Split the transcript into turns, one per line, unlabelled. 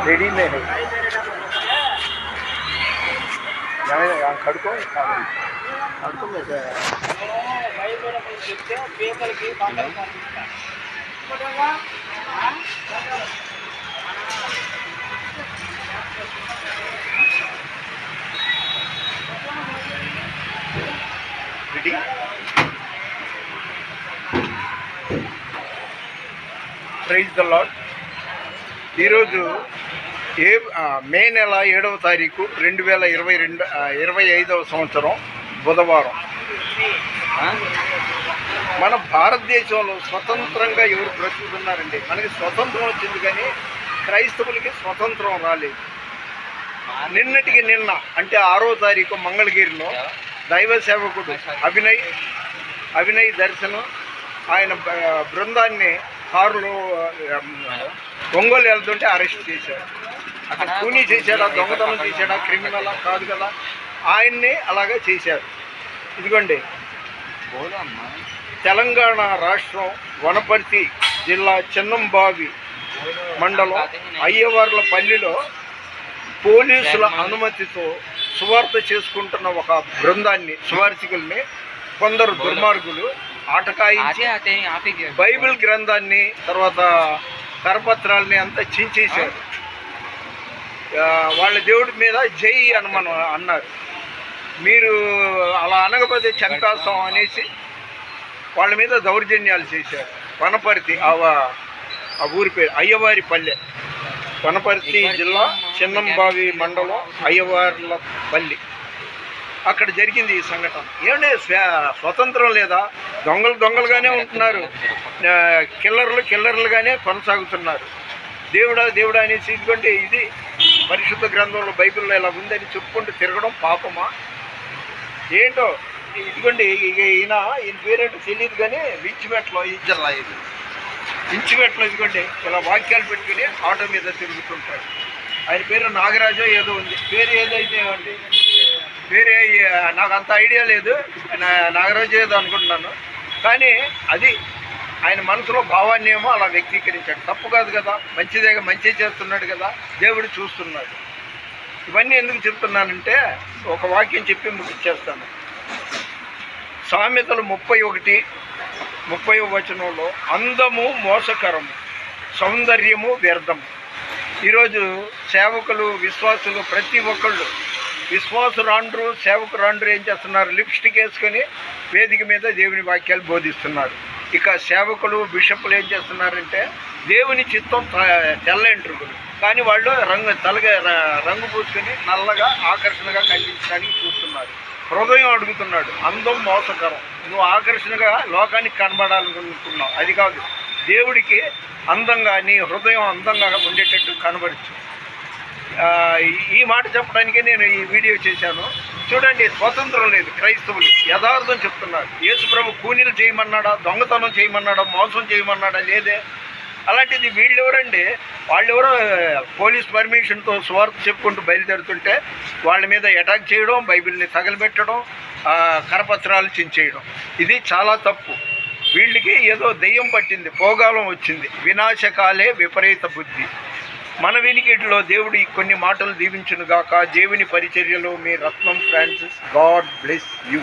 Ready में है यहाँ खड़को खड़को में रेडी ప్రైజ్ ద లార్డ్. ఈరోజు మే నెల 7వ తారీఖు 2025 సంవత్సరం బుధవారం. మన భారతదేశంలో స్వతంత్రంగా ఎవరు బ్రతుకుతున్నారండి? మనకి స్వతంత్రం వచ్చింది కానీ క్రైస్తవులకి స్వతంత్రం రాలేదు. నిన్నటికి నిన్న అంటే 6వ తారీఖు మంగళగిరిలో దైవ సేవకుడు అభినయ్ దర్శనం ఆయన బృందాన్ని కారులో ఒంగోలు వెళ్తుంటే అరెస్ట్ చేశారు. అక్కడ కూనీ చేశాడా, దొంగతనం చేశాడా, క్రిమినల్ కాదు కదా, ఆయన్ని అలాగే చేశారు. ఇదిగోండి, తెలంగాణ రాష్ట్రం వనపర్తి జిల్లా చిన్నంబావి మండలం అయ్యవార్లపల్లిలో పోలీసుల అనుమతితో సువార్త చేసుకుంటున్న ఒక బృందాన్ని, సువార్థికుల్ని కొందరు దుర్మార్గులు ఆటకాయించి బైబిల్ గ్రంథాన్ని తర్వాత కరపత్రాలని అంతా చించేశారు. వాళ్ళ దేవుడి మీద జై అని మనం అన్నారు. మీరు అలా అనకపోతే చంపేస్తాం అనేసి వాళ్ళ మీద దౌర్జన్యాలు చేశారు. వనపర్తి ఆ ఊరి పేరు అయ్యవారిపల్లె, వనపర్తి జిల్లా చిన్నంబావి మండలం అయ్యవార్లపల్లి. అక్కడ జరిగింది ఈ సంఘటన. ఏమంటే స్వతంత్రం లేదా? దొంగలుగానే ఉంటున్నారు, కిల్లర్లుగానే కొనసాగుతున్నారు. దేవుడా అనేసి ఇదిగోండి, ఇది పరిశుద్ధ గ్రంథంలో బైబిల్లో ఇలా ఉందని చెప్పుకుంటూ తిరగడం పాపమా ఏంటో? ఇదిగోండి, ఈయన పేరేంటో తెలియదు కానీ వించిమెట్లో ఇంచుమెట్లో ఇదిగోండి ఇలా వాక్యాలు పెట్టుకుని ఆటో మీద తిరుగుతుంటాడు. ఆయన పేరు నాగరాజో ఏదో ఉంది, పేరు ఏదైతే అండి, వేరే నాకు అంత ఐడియా లేదు, నాగరాజు ఏదో అనుకుంటున్నాను. కానీ అది ఆయన మనసులో భావాన్ని ఏమో అలా వ్యక్తీకరించాడు. తప్పు కాదు కదా, మంచి చేస్తున్నాడు కదా, దేవుడు చూస్తున్నాడు. ఇవన్నీ ఎందుకు చెప్తున్నానంటే ఒక వాక్యం చెప్పి ముగిచ్చేస్తాను. సామెతలు 31:30 వచనంలో అందము మోసకరము, సౌందర్యము వ్యర్థము. ఈరోజు సేవకులు, విశ్వాసులు ప్రతి ఒక్కళ్ళు, విశ్వాసురాండ్రు సేవకురాండ్రు ఏం చేస్తున్నారు? లిప్స్టిక్ వేసుకొని వేదిక మీద దేవుని వాక్యాలు బోధిస్తున్నారు. ఇక సేవకులు, బిషపులు ఏం చేస్తున్నారంటే దేవుని చిత్తం తెల్ల ఎంట్రుకలు, కానీ వాళ్ళు రంగు పూసుకొని నల్లగా ఆకర్షణగా కనిపించడానికి చూస్తున్నారు. హృదయం అడుగుతున్నాడు. అందం మోసకరం. నువ్వు ఆకర్షణగా లోకానికి కనబడాలనుకుంటున్నావు, అది కాదు. దేవుడికి అందంగా నీ హృదయం అందంగా ఉండేటట్టు కనబడచ్చు. ఈ మాట చెప్పడానికే నేను ఈ వీడియో చేశాను. చూడండి, స్వతంత్రం లేదు క్రైస్తవులు. యథార్థం చెప్తున్నారు. యేసుప్రభు కూనీలు చేయమన్నాడా, దొంగతనం చేయమన్నాడా, మోసం చేయమన్నాడా? లేదే. అలాంటిది వీళ్ళెవరండి? వాళ్ళెవరో పోలీస్ పర్మిషన్తో స్వార్థ చెప్పుకుంటూ బయలుదేరుతుంటే వాళ్ళ మీద అటాక్ చేయడం, బైబిల్ని తగలబెట్టడం, కరపత్రాలు చించేయడం, ఇది చాలా తప్పు. వీళ్ళకి ఏదో దెయ్యం పట్టింది, పోగాలం వచ్చింది. వినాశకాలే విపరీత బుద్ధి. మన వినికిడిలో దేవుడు కొన్ని మాటలు దీవించునుగాక. దేవుని పరిచర్యలో మీ రత్నం ఫ్రాన్సిస్. God bless you.